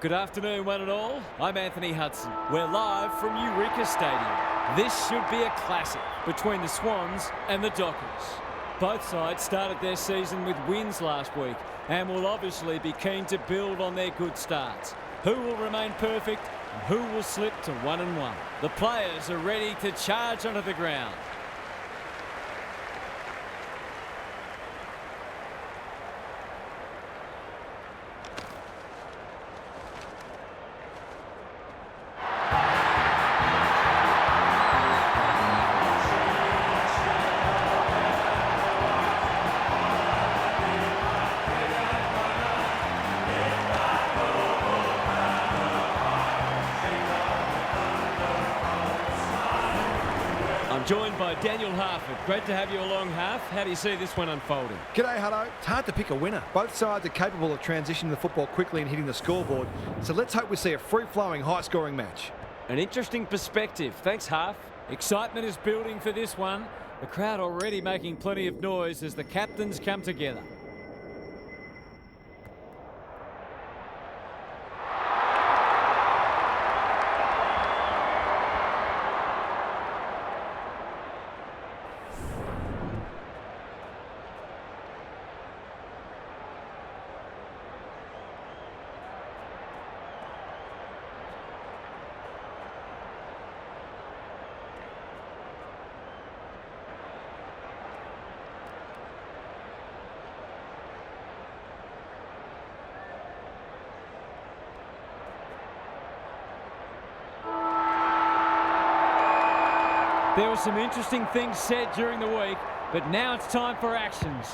Good afternoon, one and all. I'm Anthony Hudson. We're live from Eureka Stadium. This should be a classic between the Swans and the Dockers. Both sides started their season with wins last week and will obviously be keen to build on their good starts. Who will remain perfect and who will slip to 1-1? The players are ready to charge onto the ground. Joined by Daniel Harford. Great to have you along, Harf. How do you see this one unfolding? G'day, Hutto. It's hard to pick a winner. Both sides are capable of transitioning the football quickly and hitting the scoreboard, so let's hope we see a free-flowing, high-scoring match. An interesting perspective. Thanks, Harf. Excitement is building for this one. The crowd already making plenty of noise as the captains come together. There were some interesting things said during the week, but now it's time for actions.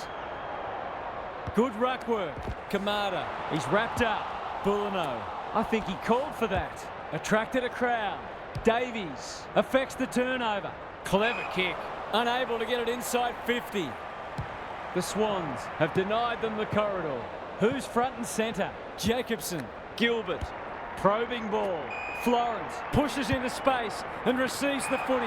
Good ruck work. Kamada, he's wrapped up. Bulano, I think he called for that. Attracted a crowd. Davies affects the turnover. Clever kick. Unable to get it inside 50. The Swans have denied them the corridor. Who's front and centre? Jacobson. Gilbert. Probing ball. Florence pushes into space and receives the footy.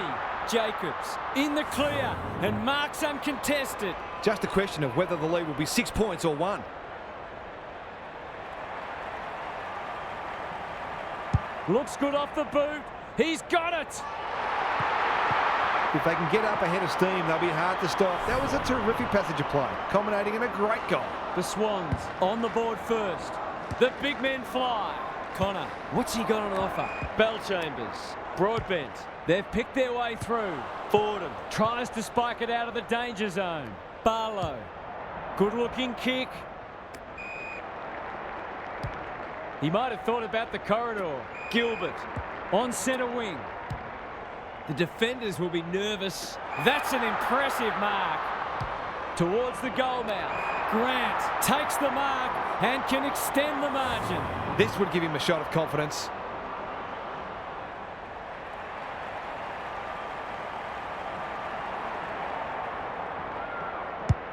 Jacobs in the clear and marks uncontested. Just a question of whether the lead will be 6 points or 1. Looks good off the boot. He's got it. If they can get up ahead of steam, they'll be hard to stop. That was a terrific passage of play, culminating in a great goal. The Swans on the board first. The big men fly. Connor, what's he got on offer? Bellchambers, Broadbent. They've picked their way through. Fordham tries to spike it out of the danger zone. Barlow, good-looking kick. He might have thought about the corridor. Gilbert on centre wing. The defenders will be nervous. That's an impressive mark. Towards the goal mouth. Grant takes the mark and can extend the margin. This would give him a shot of confidence.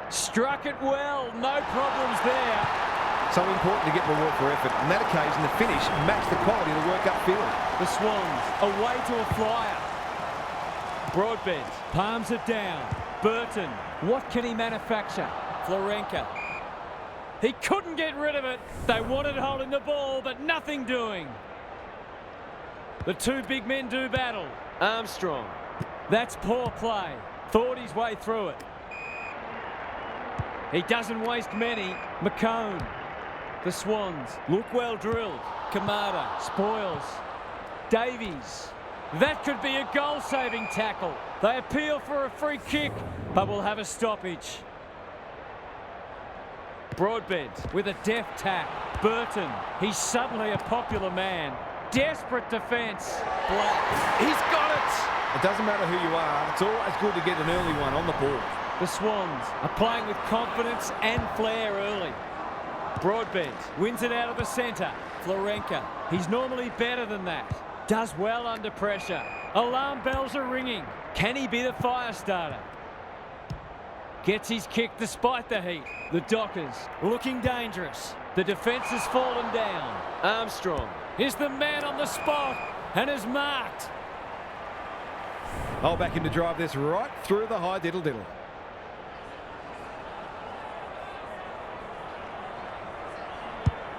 Struck it well, no problems there. So important to get reward for effort. On that occasion, the finish matched the quality of the work upfield. The Swans away to a flyer. Broadbent palms it down. Burton, what can he manufacture? Florenka. He couldn't get rid of it. They wanted holding the ball, but nothing doing. The two big men do battle. Armstrong. That's poor play. Thought his way through it. He doesn't waste many. McCone. The Swans look well drilled. Kamada spoils. Davies. That could be a goal-saving tackle. They appeal for a free kick, but will have a stoppage. Broadbent with a deft tap. Burton, he's suddenly a popular man. Desperate defence. Black, he's got it! It doesn't matter who you are, it's always good to get an early one on the board. The Swans are playing with confidence and flair early. Broadbent wins it out of the centre. Florenka, he's normally better than that. Does well under pressure. Alarm bells are ringing. Can he be the fire starter? Gets his kick despite the heat. The Dockers looking dangerous. The defence has fallen down. Armstrong is the man on the spot and is marked. I'll back him to drive this right through the high diddle-diddle.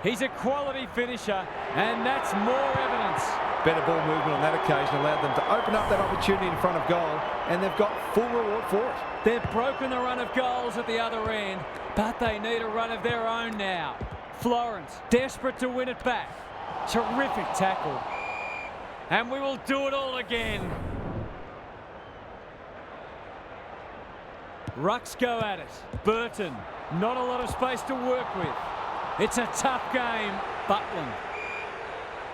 He's a quality finisher, and that's more evidence. Better ball movement on that occasion allowed them to open up that opportunity in front of goal, and they've got full reward for it. They've broken the run of goals at the other end, but they need a run of their own now. Florence, desperate to win it back. Terrific tackle. And we will do it all again. Rucks go at it. Burton, not a lot of space to work with. It's a tough game, Butland.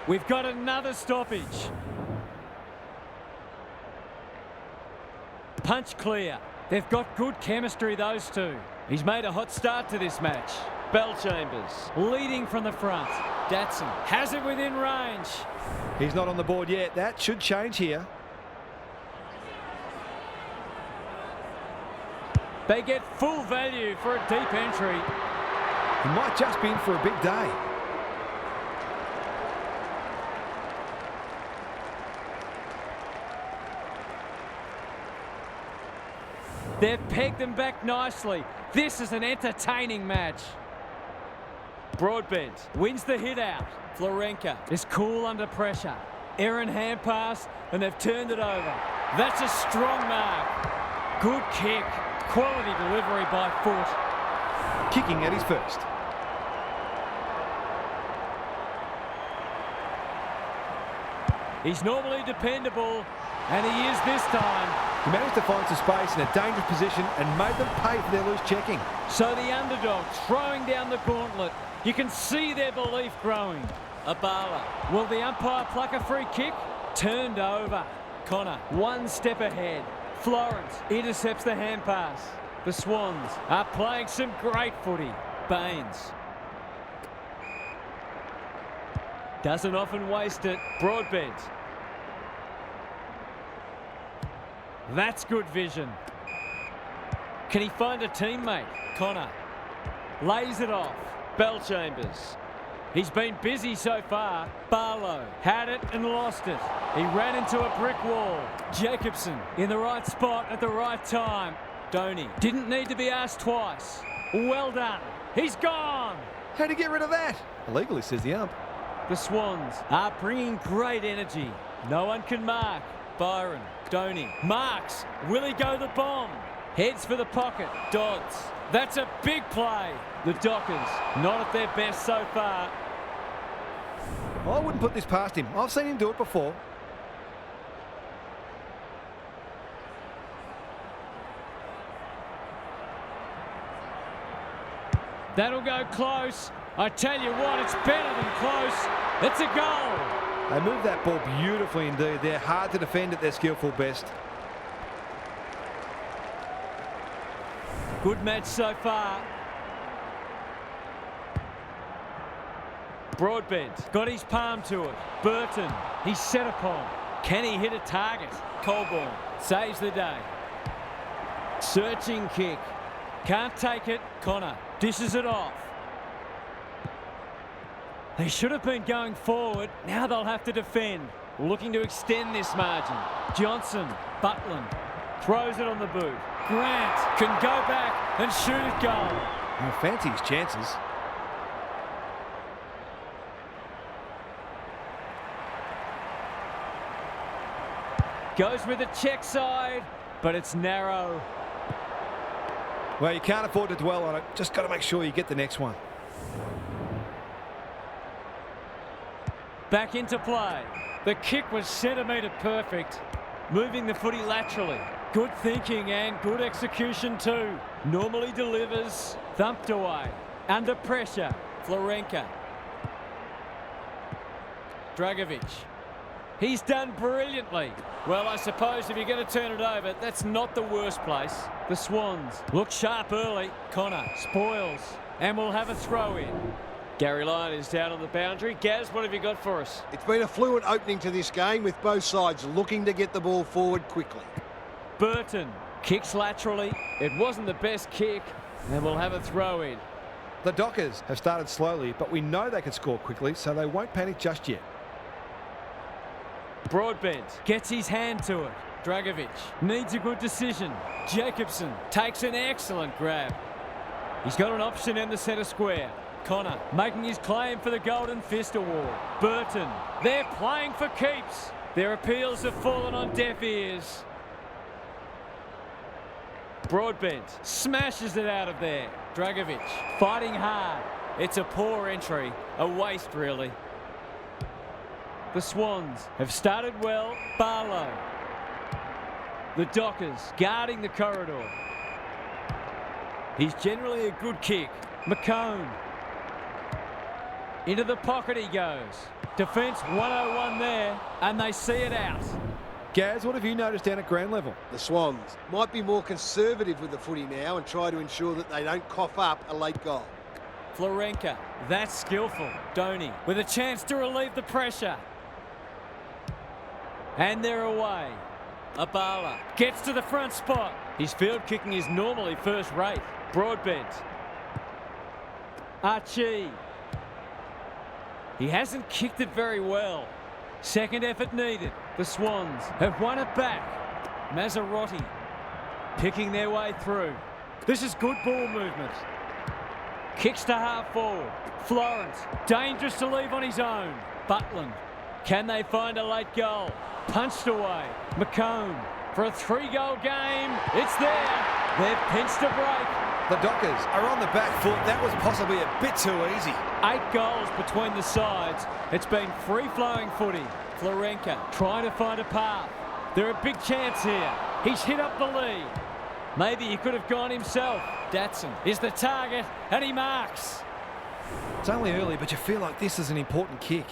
We've got another stoppage. Punch clear. They've got good chemistry, those two. He's made a hot start to this match. Bellchambers leading from the front. Datson has it within range. He's not on the board yet. That should change here. They get full value for a deep entry. He might just be in for a big day. They've pegged them back nicely. This is an entertaining match. Broadbent wins the hit out. Florenka is cool under pressure. Errant hand pass, and they've turned it over. That's a strong mark. Good kick. Quality delivery by foot. Kicking at his first. He's normally dependable, and he is this time. He managed to find some space in a dangerous position and made them pay for their loose checking. So the underdog throwing down the gauntlet. You can see their belief growing. Abala. Will the umpire pluck a free kick? Turned over. Connor, one step ahead. Florence intercepts the hand pass. The Swans are playing some great footy. Baines. Doesn't often waste it. Broadbent. That's good vision. Can he find a teammate? Connor lays it off. Bellchambers. He's been busy so far. Barlow had it and lost it. He ran into a brick wall. Jacobson in the right spot at the right time. Donny didn't need to be asked twice. Well done. He's gone. How'd he get rid of that? Illegally, says the ump. The Swans are bringing great energy. No one can mark. Byron, Donny, marks. Will he go the bomb? Heads for the pocket. Dodds. That's a big play. The Dockers, not at their best so far. I wouldn't put this past him. I've seen him do it before. That'll go close. I tell you what, it's better than close. It's a goal. They move that ball beautifully indeed. They're hard to defend at their skillful best. Good match so far. Broadbent got his palm to it. Burton, he's set upon. Can he hit a target? Colborne saves the day. Searching kick. Can't take it. Connor dishes it off. They should have been going forward. Now they'll have to defend. Looking to extend this margin. Johnson, Butland, throws it on the boot. Grant can go back and shoot at goal. I fancy his chances. Goes with the check side, but it's narrow. Well, you can't afford to dwell on it. Just got to make sure you get the next one. Back into play. The kick was centimetre perfect. Moving the footy laterally. Good thinking and good execution too. Normally delivers. Thumped away. Under pressure. Florenka. Dragovic. He's done brilliantly. Well, I suppose if you're going to turn it over, that's not the worst place. The Swans look sharp early. Connor spoils and will have a throw in. Gary Lyon is down on the boundary. Gaz, what have you got for us? It's been a fluent opening to this game with both sides looking to get the ball forward quickly. Burton kicks laterally. It wasn't the best kick and will have a throw in. The Dockers have started slowly, but we know they can score quickly, so they won't panic just yet. Broadbent gets his hand to it. Dragovic needs a good decision. Jacobson takes an excellent grab. He's got an option in the centre square. Connor making his claim for the Golden Fist Award. Burton, they're playing for keeps. Their appeals have fallen on deaf ears. Broadbent smashes it out of there. Dragovic fighting hard. It's a poor entry, a waste really. The Swans have started well. Barlow. The Dockers guarding the corridor. He's generally a good kick. McCone. Into the pocket he goes. Defence 101 there, and they see it out. Gaz, what have you noticed down at ground level? The Swans might be more conservative with the footy now and try to ensure that they don't cough up a late goal. Florenka, that's skillful. Donny with a chance to relieve the pressure. And they're away. Abala gets to the front spot. His field kicking is normally first rate. Broadbent. Archie. He hasn't kicked it very well. Second effort needed. The Swans have won it back. Mazzarotti picking their way through. This is good ball movement. Kicks to half forward. Florence, dangerous to leave on his own. Butland, can they find a late goal? Punched away. McCone for a 3-goal game. It's there. They've pinched a break. The Dockers are on the back foot. That was possibly a bit too easy. 8 goals between the sides. It's been free-flowing footy. Florenka trying to find a path. They're a big chance here. He's hit up the lead. Maybe he could have gone himself. Datson is the target, and he marks. It's only early, but you feel like this is an important kick.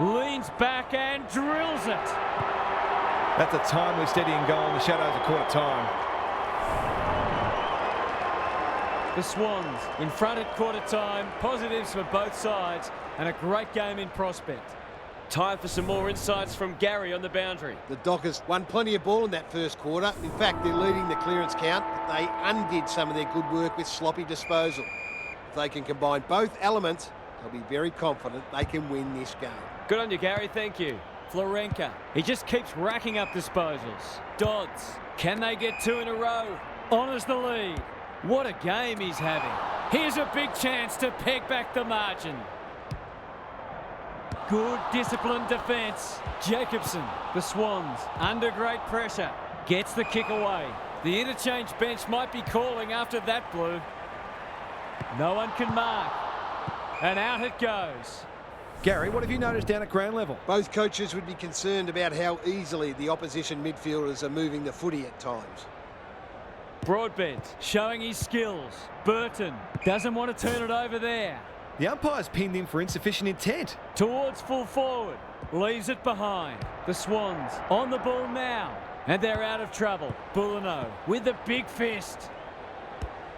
Leans back and drills it. That's a timely, steadying goal in the shadows of quarter time. The Swans in front at quarter time. Positives for both sides and a great game in prospect. Time for some more insights from Gary on the boundary. The Dockers won plenty of ball in that first quarter. In fact, they're leading the clearance count, but they undid some of their good work with sloppy disposal. If they can combine both elements, they'll be very confident they can win this game. Good on you, Gary. Thank you. Florenka, he just keeps racking up disposals. Dodds, can they get 2 in a row? Honours the lead. What a game he's having. Here's a big chance to peg back the margin. Good disciplined defence. Jacobson, the Swans, under great pressure, gets the kick away. The interchange bench might be calling after that blue. No one can mark. And out it goes. Gary, what have you noticed down at ground level? Both coaches would be concerned about how easily the opposition midfielders are moving the footy at times. Broadbent showing his skills. Burton doesn't want to turn it over there. The umpire's pinned him for insufficient intent. Towards full forward. Leaves it behind. The Swans on the ball now. And they're out of trouble. Bulino with the big fist.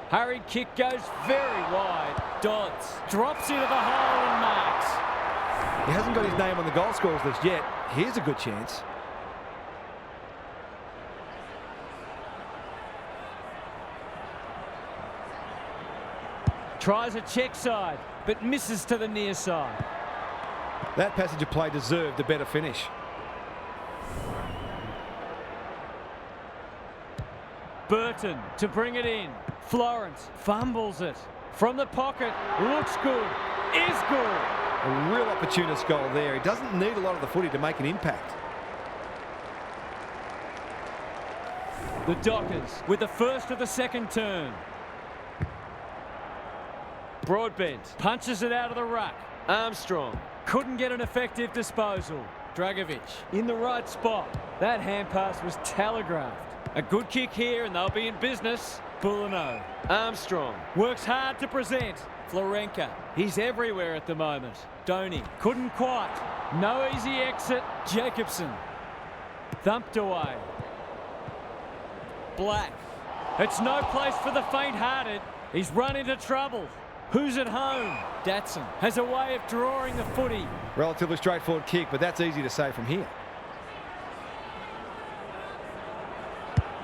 Hurried kick goes very wide. Dodds drops into the hole and marks. He hasn't got his name on the goal scorers list yet. Here's a good chance. Tries a check side, but misses to the near side. That passage of play deserved a better finish. Burton to bring it in. Florence fumbles it. From the pocket, looks good, is good. A real opportunist goal there. He doesn't need a lot of the footy to make an impact. The Dockers with the first of the second turn. Broadbent punches it out of the ruck. Armstrong couldn't get an effective disposal. Dragovic in the right spot. That hand pass was telegraphed. A good kick here and they'll be in business. Bulino. Armstrong works hard to present. Florenka, he's everywhere at the moment. Donny couldn't quite. No easy exit. Jacobson thumped away. Black. It's no place for the faint-hearted. He's run into trouble. Who's at home? Datson has a way of drawing the footy. Relatively straightforward kick, but that's easy to say from here.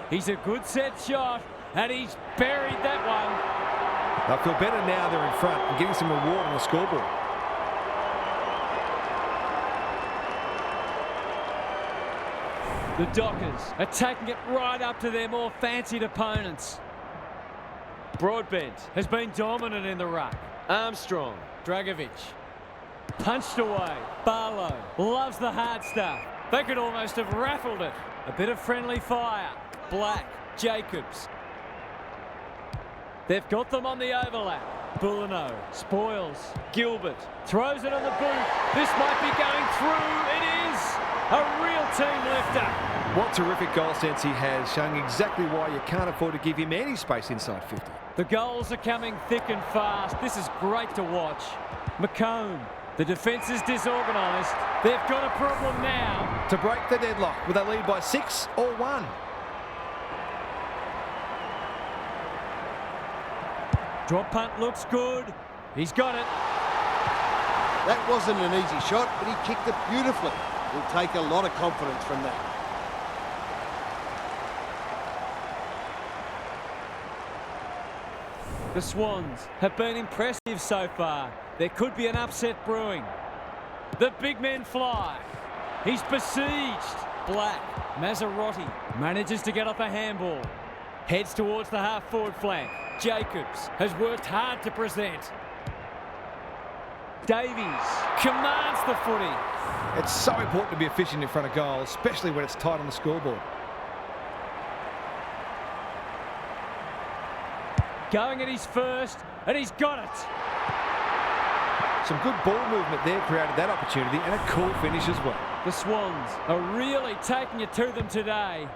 He's a good set shot, and he's buried that one. They'll feel better now they're in front and getting some reward on the scoreboard. The Dockers are taking it right up to their more fancied opponents. Broadbent has been dominant in the ruck. Armstrong, Dragovic. Punched away. Barlow loves the hard stuff. They could almost have raffled it. A bit of friendly fire. Black, Jacobs. They've got them on the overlap. Bulino spoils. Gilbert throws it on the boot. This might be going through. It is a real team lifter. What terrific goal sense he has, showing exactly why you can't afford to give him any space inside 50. The goals are coming thick and fast. This is great to watch. McComb. The defence is disorganised. They've got a problem now. To break the deadlock, will they lead by 6 or 1? Drop punt looks good. He's got it. That wasn't an easy shot, but he kicked it beautifully. He'll take a lot of confidence from that. The Swans have been impressive so far. There could be an upset brewing. The big men fly. He's besieged. Black. Mazzarotti manages to get off a handball. Heads towards the half-forward flank. Jacobs has worked hard to present. Davies commands the footy. It's so important to be efficient in front of goal, especially when it's tight on the scoreboard. Going at his first, and he's got it. Some good ball movement there created that opportunity, and a cool finish as well. The Swans are really taking it to them today.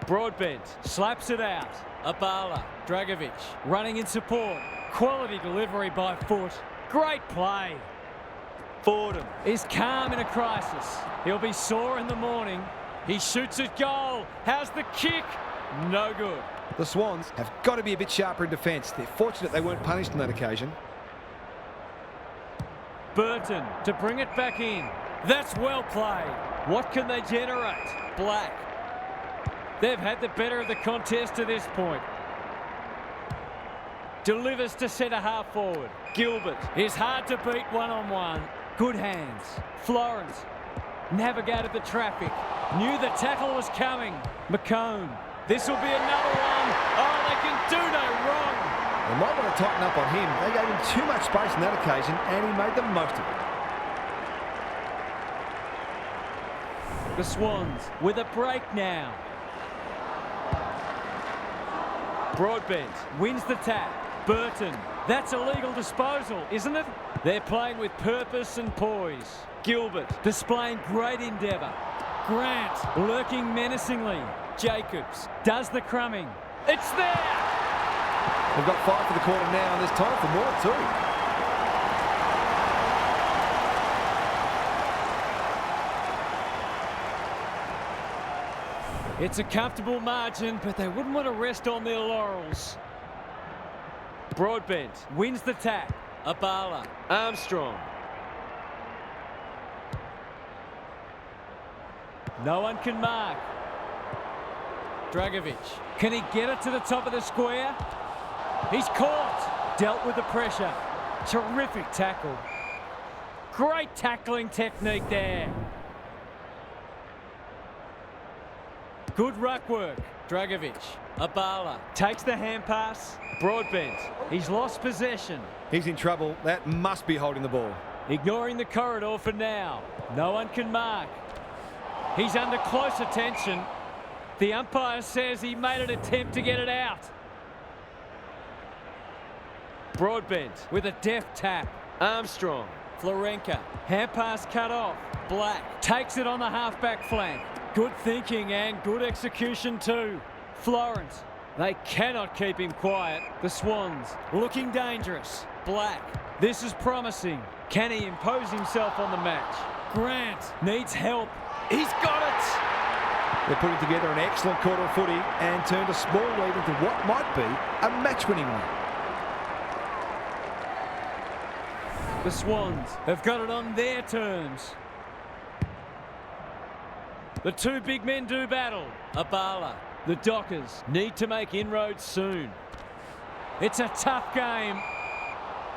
Broadbent slaps it out. Abala, Dragovic running in support. Quality delivery by foot. Great play. Fordham is calm in a crisis. He'll be sore in the morning. He shoots at goal. How's the kick? No good. The Swans have got to be a bit sharper in defence. They're fortunate they weren't punished on that occasion. Burton to bring it back in. That's well played. What can they generate? Black. They've had the better of the contest to this point. Delivers to centre half forward. Gilbert is hard to beat one-on-one. Good hands. Florence navigated the traffic. Knew the tackle was coming. McComb. This will be another one. Oh, they can do no wrong. They might want to tighten up on him. They gave him too much space on that occasion, and he made the most of it. The Swans with a break now. Broadbent wins the tap. Burton. That's a legal disposal, isn't it? They're playing with purpose and poise. Gilbert displaying great endeavour. Grant lurking menacingly. Jacobs does the crumbing. It's there! They've got 5 for the quarter now, and there's time for more too. It's a comfortable margin, but they wouldn't want to rest on their laurels. Broadbent wins the tap. Abala. Armstrong. No one can mark. Dragovic. Can he get it to the top of the square? He's caught. Dealt with the pressure. Terrific tackle. Great tackling technique there. Good ruck work. Dragovic. Abala takes the hand pass. Broadbent. He's lost possession. He's in trouble. That must be holding the ball. Ignoring the corridor for now. No one can mark. He's under close attention. The umpire says he made an attempt to get it out. Broadbent with a deft tap. Armstrong. Florenka. Hand pass cut off. Black takes it on the halfback flank. Good thinking and good execution too. Florence. They cannot keep him quiet. The Swans looking dangerous. Black. This is promising. Can he impose himself on the match? Grant needs help. He's got it! They're putting together an excellent quarter of footy and turned a small lead into what might be a match-winning one. The Swans have got it on their terms. The two big men do battle. Abala. The Dockers need to make inroads soon. It's a tough game.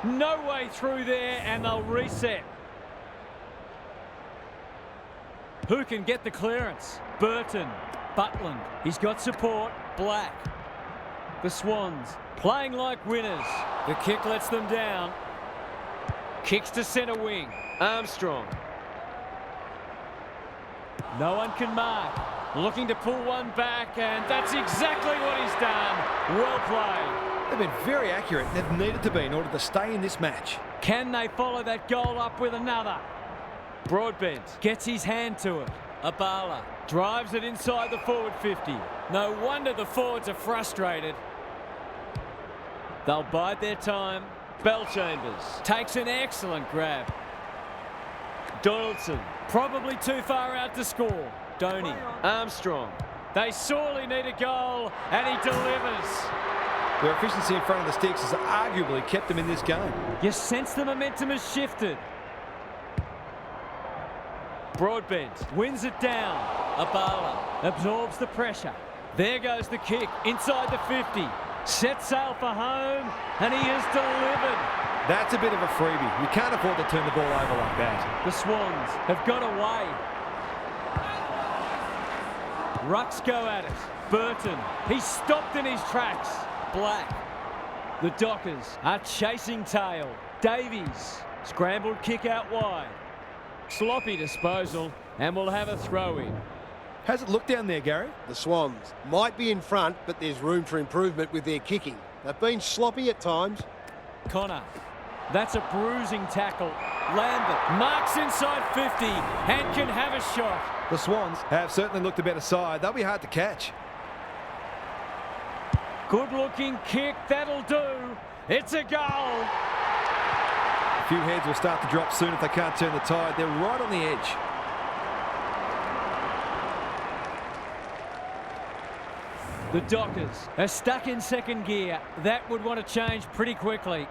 No way through there, and they'll reset. Who can get the clearance? Burton. Butland. He's got support. Black. The Swans playing like winners. The kick lets them down. Kicks to centre wing. Armstrong. No one can mark. Looking to pull one back, and that's exactly what he's done. Well played. They've been very accurate and have needed to be in order to stay in this match. Can they follow that goal up with another? Broadbent gets his hand to it. Abala drives it inside the forward 50. No wonder the forwards are frustrated. They'll bide their time. Bellchambers takes an excellent grab. Donaldson probably too far out to score. Donny. Armstrong. They sorely need a goal, and he delivers. Their efficiency in front of the sticks has arguably kept them in this game. You sense the momentum has shifted. Broadbent wins it down. Abala absorbs the pressure. There goes the kick inside the 50. Set sail for home, and he has delivered. That's a bit of a freebie. You can't afford to turn the ball over like that. The Swans have got away. Rucks go at it. Burton, he's stopped in his tracks. Black. The Dockers are chasing tail. Davies, scrambled kick out wide. Sloppy disposal, and we'll have a throw in. How's it look down there, Gary? The Swans might be in front, but there's room for improvement with their kicking. They've been sloppy at times. Connor, that's a bruising tackle. Lambert marks inside 50 and can have a shot. The Swans have certainly looked a better side. They'll be hard to catch. Good looking kick, that'll do. It's a goal. A few heads will start to drop soon if they can't turn the tide. They're right on the edge. The Dockers are stuck in second gear. That would want to change pretty quickly.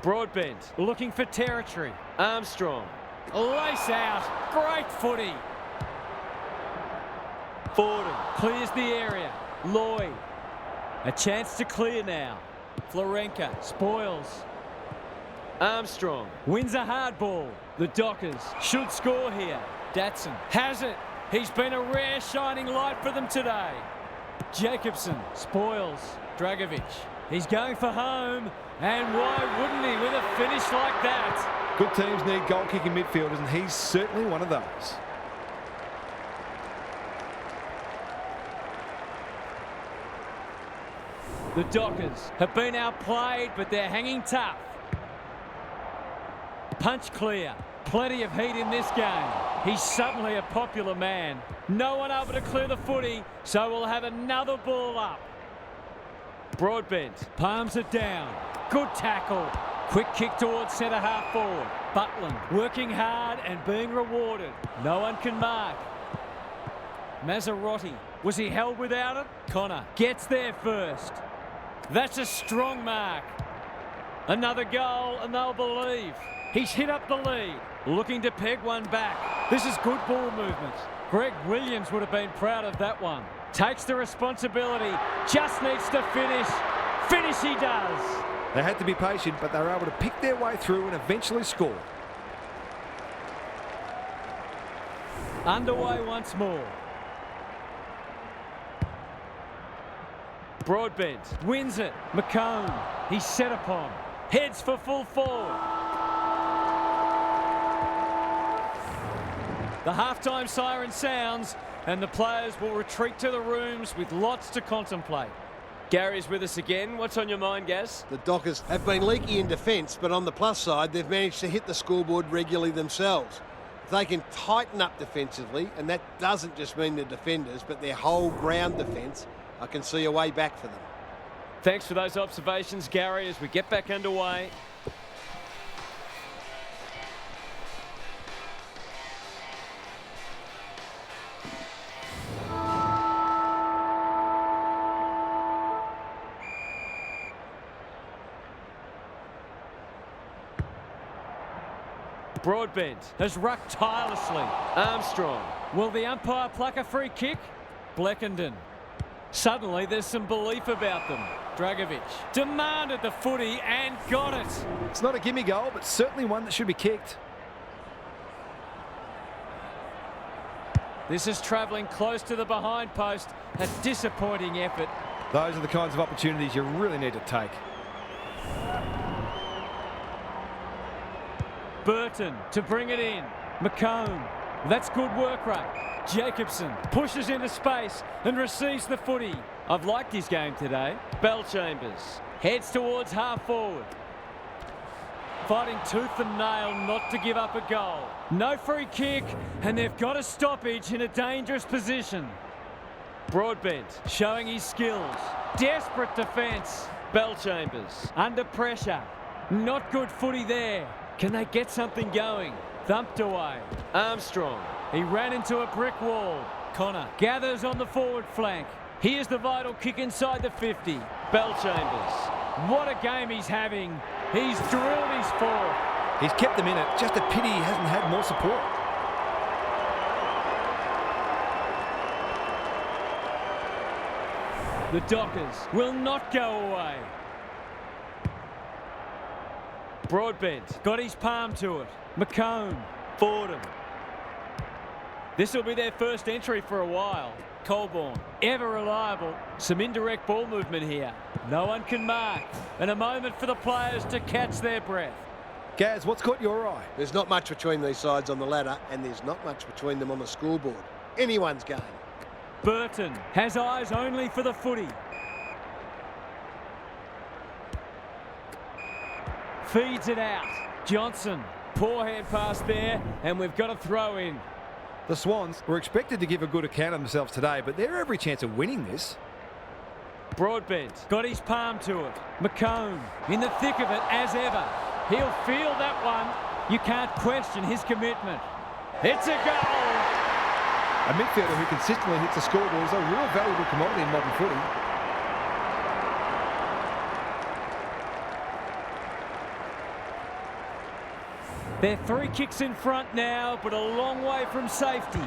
Broadbent looking for territory. Armstrong. Lace out. Great footy. Forden clears the area. Lloyd. A chance to clear now. Florenka spoils. Armstrong wins a hard ball. The Dockers should score here. Datson has it. He's been a rare shining light for them today. Jacobson spoils. Dragovic. He's going for home. And why wouldn't he with a finish like that? Good teams need goal-kicking midfielders, and he's certainly one of those. The Dockers have been outplayed, but they're hanging tough. Punch clear. Plenty of heat in this game. He's suddenly a popular man. No one able to clear the footy, so we'll have another ball up. Broadbent palms it down. Good tackle. Quick kick towards centre half forward. Butland working hard and being rewarded. No one can mark. Mazzarotti. Was he held without it? Connor gets there first. That's a strong mark. Another goal and they'll believe. He's hit up the lead. Looking to peg one back. This is good ball movement. Greg Williams would have been proud of that one. Takes the responsibility. Just needs to finish. Finish he does. They had to be patient, but they were able to pick their way through and eventually score. Underway once more. Broadbent wins it. McComb. He's set upon. Heads for full forward. The halftime siren sounds and the players will retreat to the rooms with lots to contemplate. Gary's with us again. What's on your mind, Gaz? The Dockers have been leaky in defence, but on the plus side, they've managed to hit the scoreboard regularly themselves. If they can tighten up defensively, and that doesn't just mean the defenders, but their whole ground defence, I can see a way back for them. Thanks for those observations, Gary, as we get back underway. Broadbent has rucked tirelessly. Armstrong. Will the umpire pluck a free kick? Bleckenden. Suddenly there's some belief about them. Dragovic demanded the footy and got it. It's not a gimme goal, but certainly one that should be kicked. This is travelling close to the behind post. A disappointing effort. Those are the kinds of opportunities you really need to take. Burton to bring it in. McComb. That's good work rate. Jacobson pushes into space and receives the footy. I've liked his game today. Bellchambers heads towards half forward. Fighting tooth and nail not to give up a goal. No free kick, and they've got a stoppage in a dangerous position. Broadbent showing his skills. Desperate defence. Bellchambers under pressure. Not good footy there. Can they get something going? Thumped away. Armstrong. He ran into a brick wall. Connor gathers on the forward flank. Here's the vital kick inside the 50. Bellchambers. What a game he's having. He's drilled his fourth. He's kept them in it. Just a pity he hasn't had more support. The Dockers will not go away. Broadbent got his palm to it. McComb, Fordham. This will be their first entry for a while. Colborne, ever reliable. Some indirect ball movement here. No one can mark. And a moment for the players to catch their breath. Gaz, what's caught your eye? There's not much between these sides on the ladder, and there's not much between them on the scoreboard. Anyone's game. Burton has eyes only for the footy. Feeds it out. Johnson, poor hand pass there, and we've got a throw in. The Swans were expected to give a good account of themselves today, but they're every chance of winning this. Broadbent got his palm to it. McComb in the thick of it as ever. He'll feel that one. You can't question his commitment. It's a goal. A midfielder who consistently hits the scoreboard is a real valuable commodity in modern footy. They're 3 kicks in front now, but a long way from safety.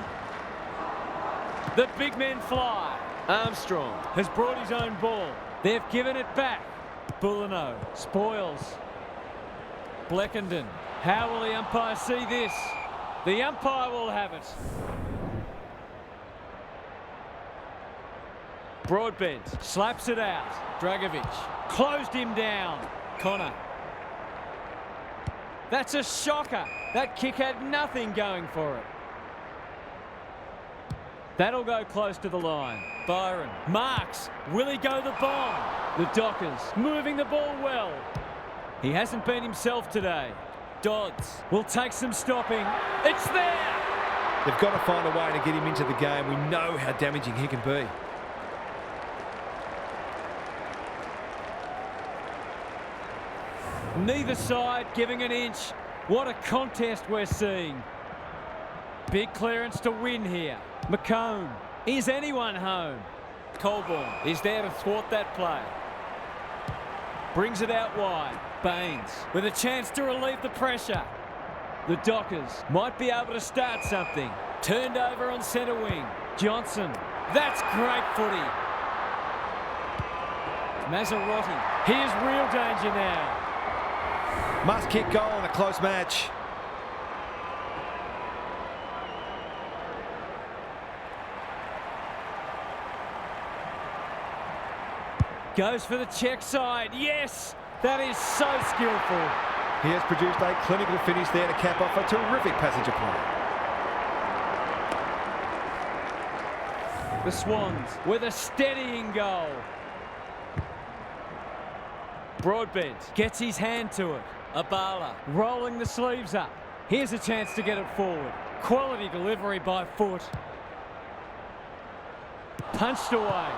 The big men fly. Armstrong has brought his own ball. They've given it back. Bulino spoils. Bleckenden. How will the umpire see this? The umpire will have it. Broadbent slaps it out. Dragovic closed him down. Connor. That's a shocker. That kick had nothing going for it. That'll go close to the line. Byron marks. Will he go the bomb? The Dockers moving the ball well. He hasn't been himself today. Dodds will take some stopping. It's there! They've got to find a way to get him into the game. We know how damaging he can be. Neither side giving an inch. What a contest we're seeing. Big clearance to win here. McComb. Is anyone home? Colborne is there to thwart that play. Brings it out wide. Baines with a chance to relieve the pressure. The Dockers might be able to start something. Turned over on centre wing. Johnson. That's great footy. Mazzarotti. Here's real danger now. Must kick goal in a close match. Goes for the check side. Yes! That is so skillful. He has produced a clinical finish there to cap off a terrific passage of play. The Swans with a steadying goal. Broadbent gets his hand to it. Abala rolling the sleeves up. Here's a chance to get it forward. Quality delivery by foot. Punched away.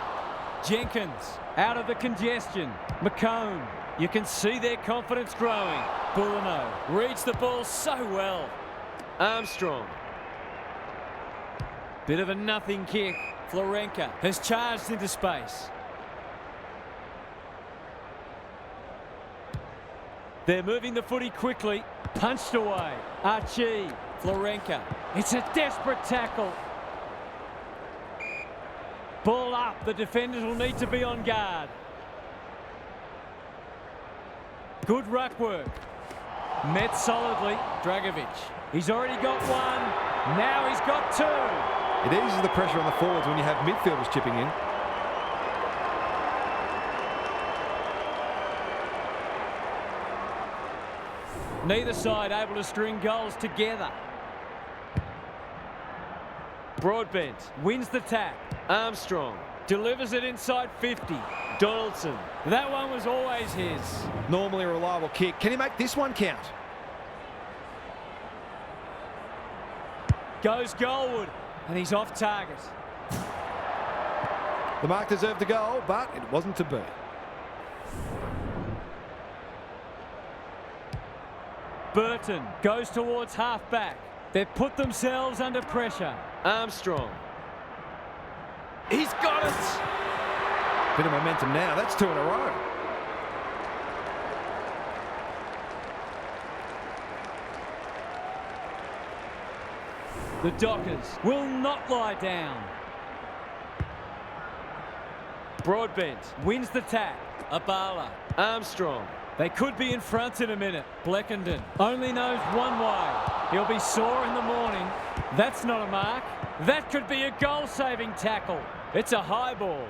Jenkins out of the congestion. McComb. You can see their confidence growing. Bulino reads the ball so well. Armstrong. Bit of a nothing kick. Florenka has charged into space. They're moving the footy quickly. Punched away. Archie. Florenka. It's a desperate tackle. Ball up. The defenders will need to be on guard. Good ruck work. Met solidly. Dragovic. He's already got one. Now he's got two. It eases the pressure on the forwards when you have midfielders chipping in. Neither side able to string goals together. Broadbent wins the tap. Armstrong delivers it inside 50. Donaldson. That one was always his. Normally a reliable kick. Can he make this one count? Goes goalward, and he's off target. The mark deserved the goal, but it wasn't to be. Burton goes towards half-back. They've put themselves under pressure. Armstrong. He's got it! Bit of momentum now. That's 2 in a row. The Dockers will not lie down. Broadbent wins the tap. Abala. Armstrong. They could be in front in a minute. Bleckenden only knows one way. He'll be sore in the morning. That's not a mark. That could be a goal-saving tackle. It's a high ball.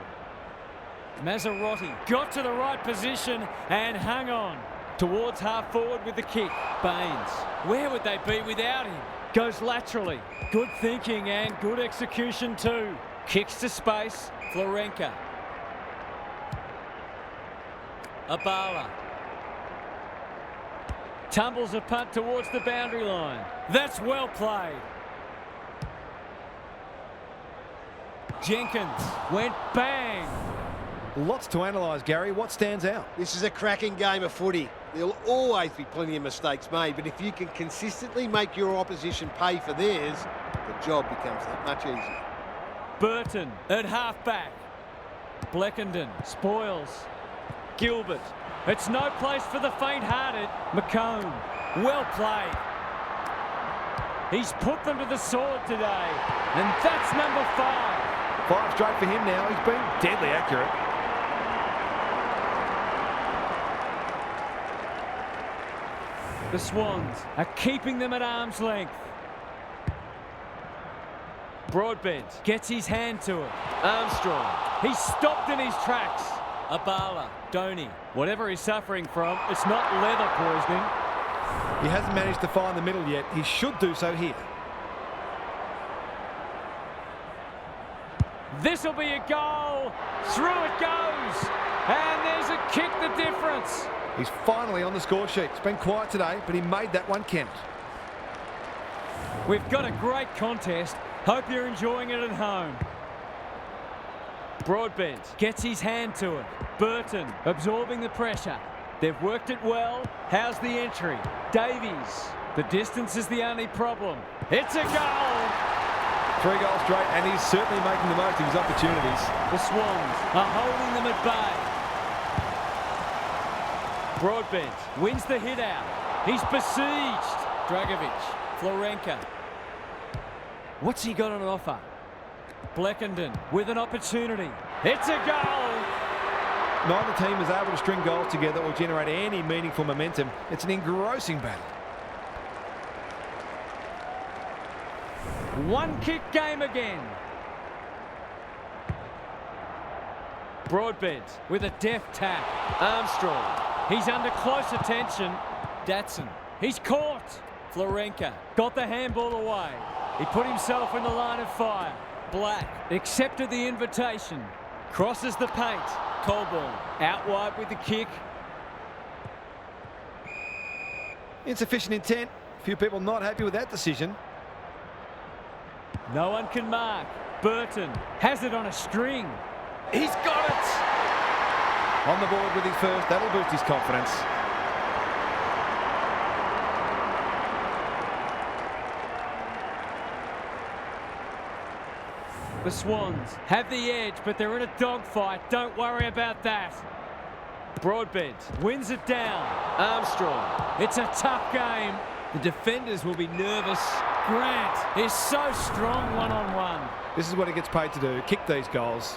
Mazzarotti got to the right position and hung on. Towards half forward with the kick. Baines. Where would they be without him? Goes laterally. Good thinking and good execution too. Kicks to space. Florenka. Abala. Tumbles a punt towards the boundary line. That's well played. Jenkins went bang. Lots to analyse, Gary. What stands out? This is a cracking game of footy. There'll always be plenty of mistakes made, but if you can consistently make your opposition pay for theirs, the job becomes that much easier. Burton at half-back. Bleckenden spoils. Gilbert. It's no place for the faint-hearted. McComb. Well played. He's put them to the sword today. And that's number 5. 5 straight for him now. He's been deadly accurate. The Swans are keeping them at arm's length. Broadbent gets his hand to it. Armstrong. He's stopped in his tracks. Abala. Donny. Whatever he's suffering from, it's not leather poisoning. He hasn't managed to find the middle yet. He should do so here. This'll be a goal. Through it goes. And there's a kick the difference. He's finally on the score sheet. It's been quiet today, but he made that one count. We've got a great contest. Hope you're enjoying it at home. Broadbent gets his hand to it. Burton absorbing the pressure. They've worked it well. How's the entry? Davies. The distance is the only problem. It's a goal! 3 goals straight, and he's certainly making the most of his opportunities. The Swans are holding them at bay. Broadbent wins the hit out. He's besieged. Dragovic. Florenka. What's he got on offer? Bleckenden with an opportunity. It's a goal! Neither team is able to string goals together or generate any meaningful momentum. It's an engrossing battle. One kick game again. Broadbent with a deft tap. Armstrong. He's under close attention. Datson. He's caught. Florenka got the handball away. He put himself in the line of fire. Black accepted the invitation. Crosses the paint. Colborne out wide with the kick. Insufficient intent. Few people not happy with that decision. No one can mark. Burton has it on a string. He's got it! On the board with his first. That'll boost his confidence. The Swans have the edge, but they're in a dogfight. Don't worry about that. Broadbent wins it down. Armstrong. It's a tough game. The defenders will be nervous. Grant is so strong one-on-one. This is what he gets paid to do. Kick these goals.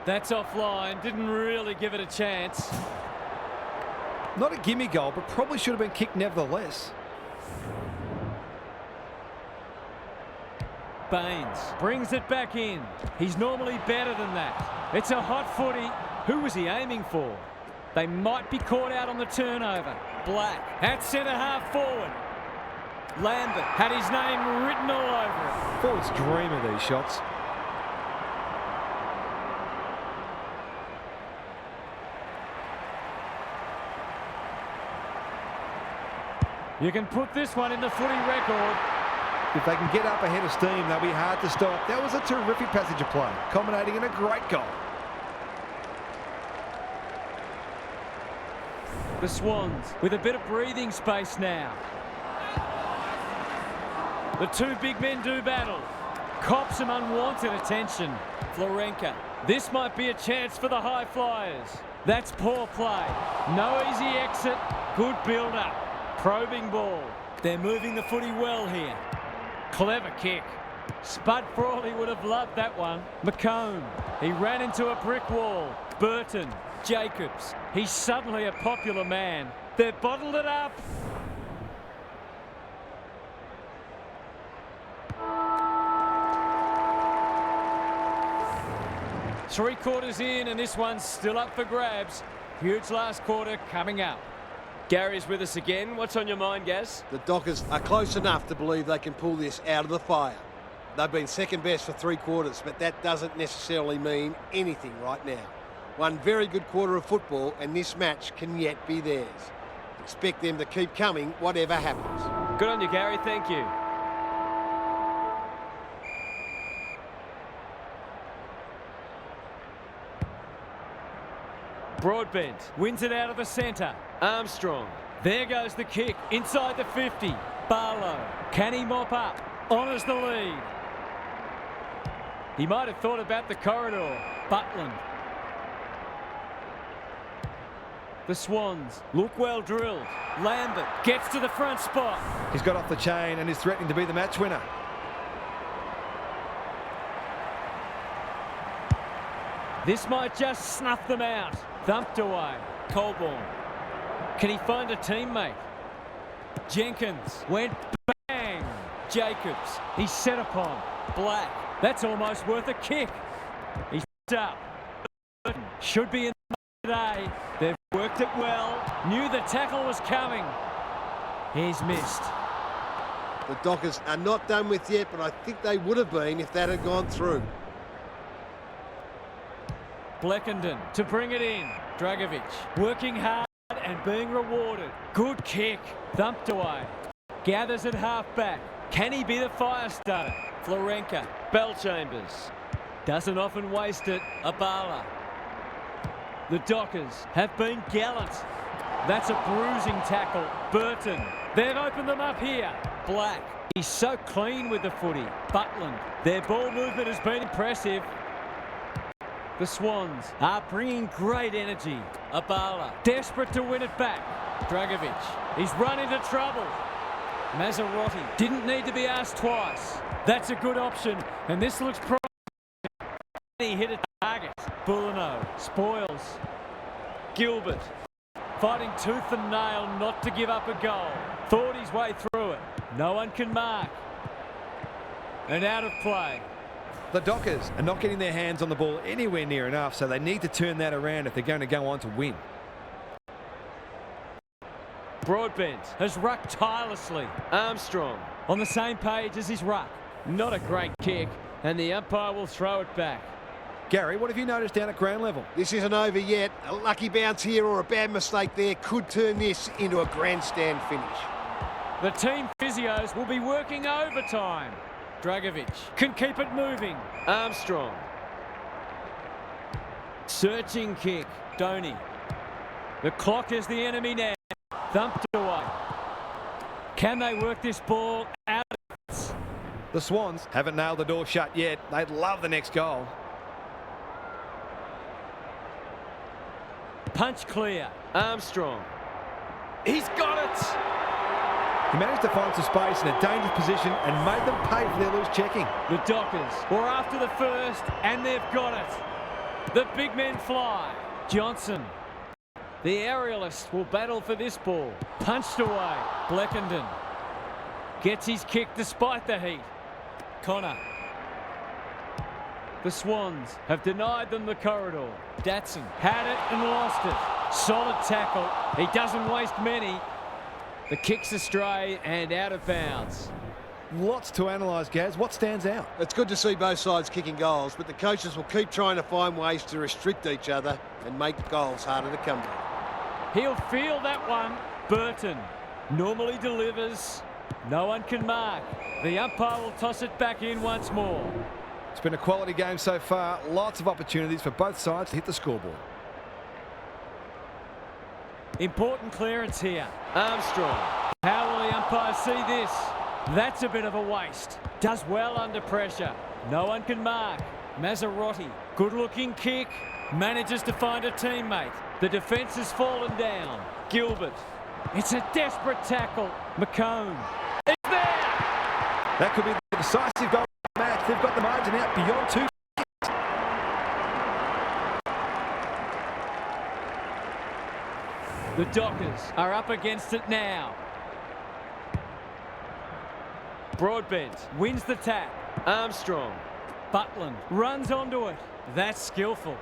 That's offline. Didn't really give it a chance. Not a gimme goal, but probably should have been kicked nevertheless. Baines brings it back in. He's normally better than that. It's a hot footy. Who was he aiming for? They might be caught out on the turnover. Black at centre half forward. Lambert had his name written all over it. Forwards dream of these shots. You can put this one in the footy record. If they can get up ahead of steam, they'll be hard to stop. That was a terrific passage of play, culminating in a great goal. The Swans with a bit of breathing space now. The two big men do battle. Cops some unwanted attention. Florenka. This might be a chance for the high flyers. That's poor play. No easy exit. Good build-up. Probing ball. They're moving the footy well here. Clever kick. Spud Frawley would have loved that one. McComb. He ran into a brick wall. Burton. Jacobs. He's suddenly a popular man. They've bottled it up. Three quarters in and this one's still up for grabs. Huge last quarter coming up. Gary's with us again. What's on your mind, Gaz? The Dockers are close enough to believe they can pull this out of the fire. They've been second best for 3 quarters, but that doesn't necessarily mean anything right now. One very good quarter of football and this match can yet be theirs. Expect them to keep coming whatever happens. Good on you, Gary. Thank you. Broadbent wins it out of the centre. Armstrong. There goes the kick inside the 50. Barlow. Can he mop up? Honours the lead. He might have thought about the corridor. Butland. The Swans look well drilled. Lambert gets to the front spot. He's got off the chain and is threatening to be the match winner. This might just snuff them out. Thumped away. Colborne. Can he find a teammate? Jenkins went bang. Jacobs. He's set upon. Black. That's almost worth a kick. He's up. Should be in today. They've worked it well. Knew the tackle was coming. He's missed. The Dockers are not done with yet, but I think they would have been if that had gone through. Bleckenden to bring it in. Dragovic working hard and being rewarded. Good kick. Thumped away. Gathers at half-back. Can he be the fire starter? Florenka. Bellchambers. Doesn't often waste it. Abala. The Dockers have been gallant. That's a bruising tackle. Burton. They've opened them up here. Black. He's so clean with the footy. Butland. Their ball movement has been impressive. The Swans are bringing great energy. Abala, desperate to win it back. Dragovic, he's run into trouble. Mazerotti didn't need to be asked twice. That's a good option, and this looks promising. He hit a target. Bulino, spoils. Gilbert, fighting tooth and nail not to give up a goal. Thought his way through it. No one can mark. And out of play. The Dockers are not getting their hands on the ball anywhere near enough, so they need to turn that around if they're going to go on to win. Broadbent has rucked tirelessly. Armstrong on the same page as his ruck. Not a great kick, and the umpire will throw it back. Gary, what have you noticed down at ground level? This isn't over yet. A lucky bounce here or a bad mistake there could turn this into a grandstand finish. The team physios will be working overtime. Dragovic can keep it moving. Armstrong. Searching kick. Donny. The clock is the enemy now. Thumped away. Can they work this ball out? The Swans haven't nailed the door shut yet. They'd love the next goal. Punch clear. Armstrong. He's got it. He managed to find some space in a dangerous position and made them pay for their loose checking. The Dockers were after the first, and they've got it. The big men fly. Johnson. The aerialist will battle for this ball. Punched away. Bleckenden gets his kick despite the heat. Connor The Swans have denied them the corridor. Datson had it and lost it. Solid tackle. He doesn't waste many. The kick's astray and out of bounds. Lots to analyse, Gaz. What stands out? It's good to see both sides kicking goals, but the coaches will keep trying to find ways to restrict each other and make goals harder to come by. He'll feel that one. Burton normally delivers. No one can mark. The umpire will toss it back in once more. It's been a quality game so far. Lots of opportunities for both sides to hit the scoreboard. Important clearance here. Armstrong. How will the umpire see this? That's a bit of a waste. Does well under pressure. No one can mark. Mazzarotti. Good-looking kick. Manages to find a teammate. The defence has fallen down. Gilbert. It's a desperate tackle. McComb. It's there! That could be the decisive goal of the match. They've got the margin out beyond 2. The Dockers are up against it now. Broadbent wins the tap. Armstrong. Butland runs onto it. That's skillful.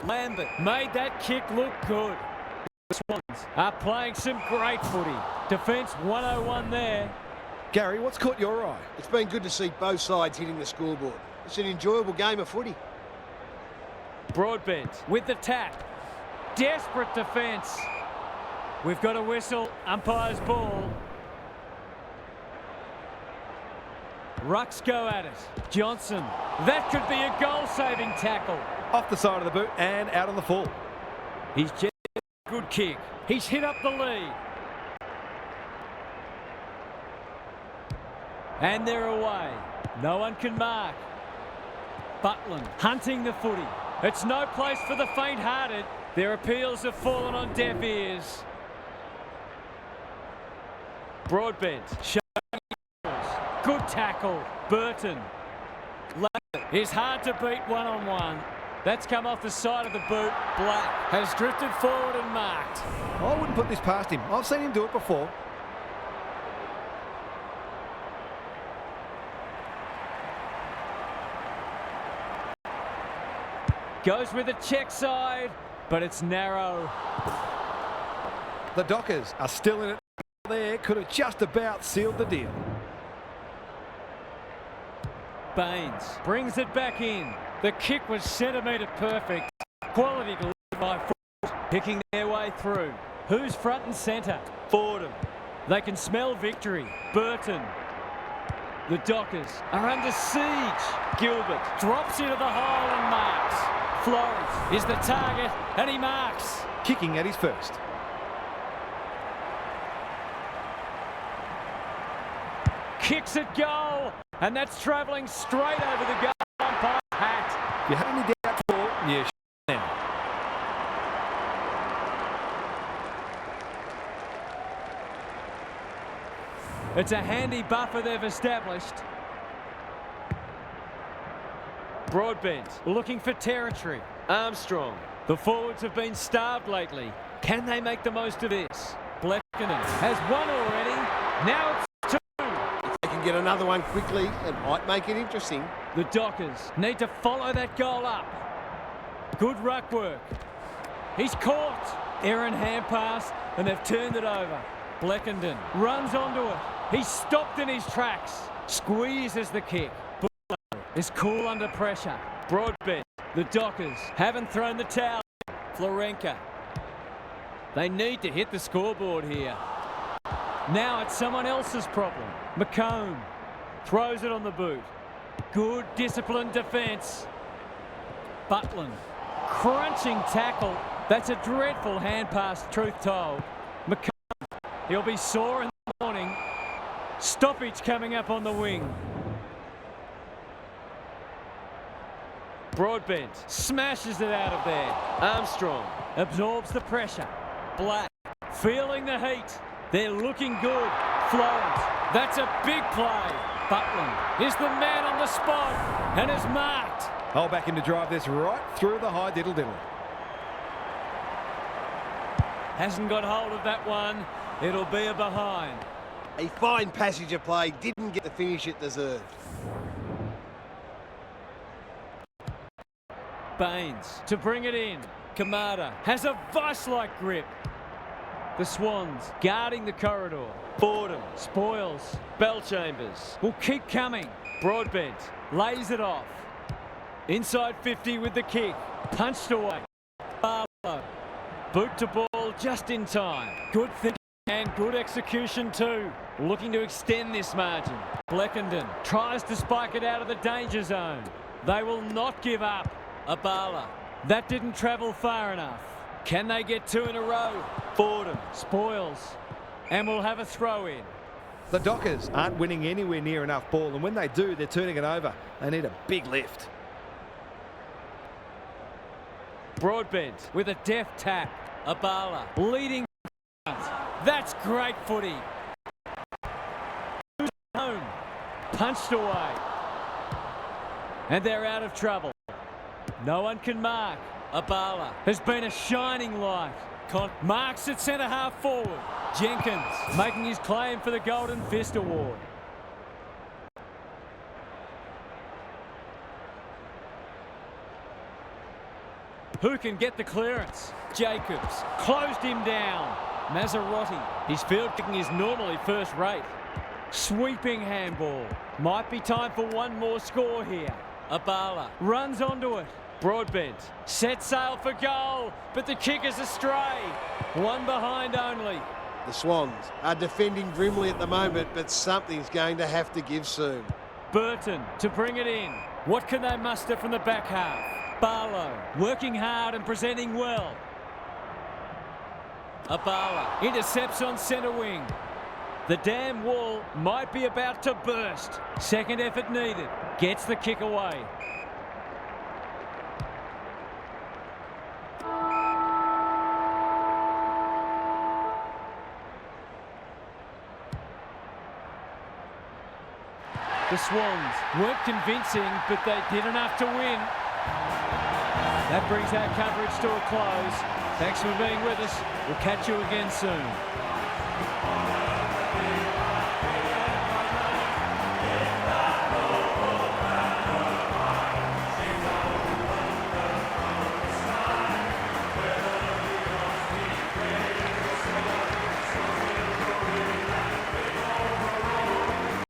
Lambert made that kick look good. The Swans are playing some great footy. Defence 101 there. Gary, what's caught your eye? It's been good to see both sides hitting the scoreboard. It's an enjoyable game of footy. Broadbent with the tap. Desperate defence. We've got a whistle. Umpire's ball. Rucks go at it. Johnson. That could be a goal-saving tackle. Off the side of the boot and out on the full. He's just a good kick. He's hit up the lead. And they're away. No one can mark. Butland hunting the footy. It's no place for the faint-hearted. Their appeals have fallen on deaf ears. Broadbent. Good tackle. Burton. Lambert is hard to beat one-on-one. That's come off the side of the boot. Black has drifted forward and marked. I wouldn't put this past him. I've seen him do it before. Goes with a check side, but it's narrow. The Dockers are still in it there. Could have just about sealed the deal. Baines brings it back in. The kick was centimetre perfect. Quality delivered by Ford, picking their way through. Who's front and centre? Fordham. They can smell victory. Burton. The Dockers are under siege. Gilbert drops into the hole and marks. Florence is the target and he marks. Kicking at his first. Kicks at goal, and that's travelling straight over the goal umpire hat. If you have any doubt for, yeah, now. It's a handy buffer they've established. Broadbent looking for territory. Armstrong. The forwards have been starved lately. Can they make the most of this? Blackenden has one already. Now it's Get another one quickly and might make it interesting. the Dockers need to follow that goal up. Good ruck work. He's caught. Errant hand pass and they've turned it over. Blackenden runs onto it. He's stopped in his tracks. Squeezes the kick. Buller is cool under pressure. Broadbent. The Dockers haven't thrown the towel. Florenka. They need to hit the scoreboard here. Now it's someone else's problem. McComb throws it on the boot. Good disciplined defence. Butland. Crunching tackle. That's a dreadful hand pass, truth told. McComb. He'll be sore in the morning. Stoppage coming up on the wing. Broadbent smashes it out of there. Armstrong absorbs the pressure. Black feeling the heat. They're looking good. Florence. That's a big play. Butland is the man on the spot and is marked. Hold back in to drive this right through the high diddle-diddle. Hasn't got hold of that one. It'll be a behind. A fine passage of play, didn't get the finish it deserved. Baines to bring it in. Kamada has a vice-like grip. The Swans guarding the corridor. Fordham spoils. Bellchambers will keep coming. Broadbent lays it off. Inside 50 with the kick. Punched away. Barlow. Boot to ball just in time. Good thinking and good execution too. Looking to extend this margin. Bleckenden tries to spike it out of the danger zone. They will not give up. Abala. That didn't travel far enough. Can they get two in a row? Fordham spoils and will have a throw in. The Dockers aren't winning anywhere near enough ball, and when they do, they're turning it over. They need a big lift. Broadbent with a deft tap. Abala leading. That's great footy. Home. Punched away. And they're out of trouble. No one can mark. Abala has been a shining light. Marks at centre half forward. Jenkins making his claim for the Golden Fist Award. Who can get the clearance? Jacobs closed him down. Mazzarotti, his field kicking is normally first rate. Sweeping handball. Might be time for one more score here. Abala runs onto it. Broadbent set sail for goal, but the kick is astray. One behind only. The Swans are defending grimly at the moment, but something's going to have to give soon. Burton to bring it in. What can they muster from the back half? Barlow working hard and presenting well. Abala intercepts on centre wing. The dam wall might be about to burst. Second effort needed. Gets the kick away. The Swans weren't convincing, but they did enough to win. That brings our coverage to a close. Thanks for being with us. We'll catch you again soon.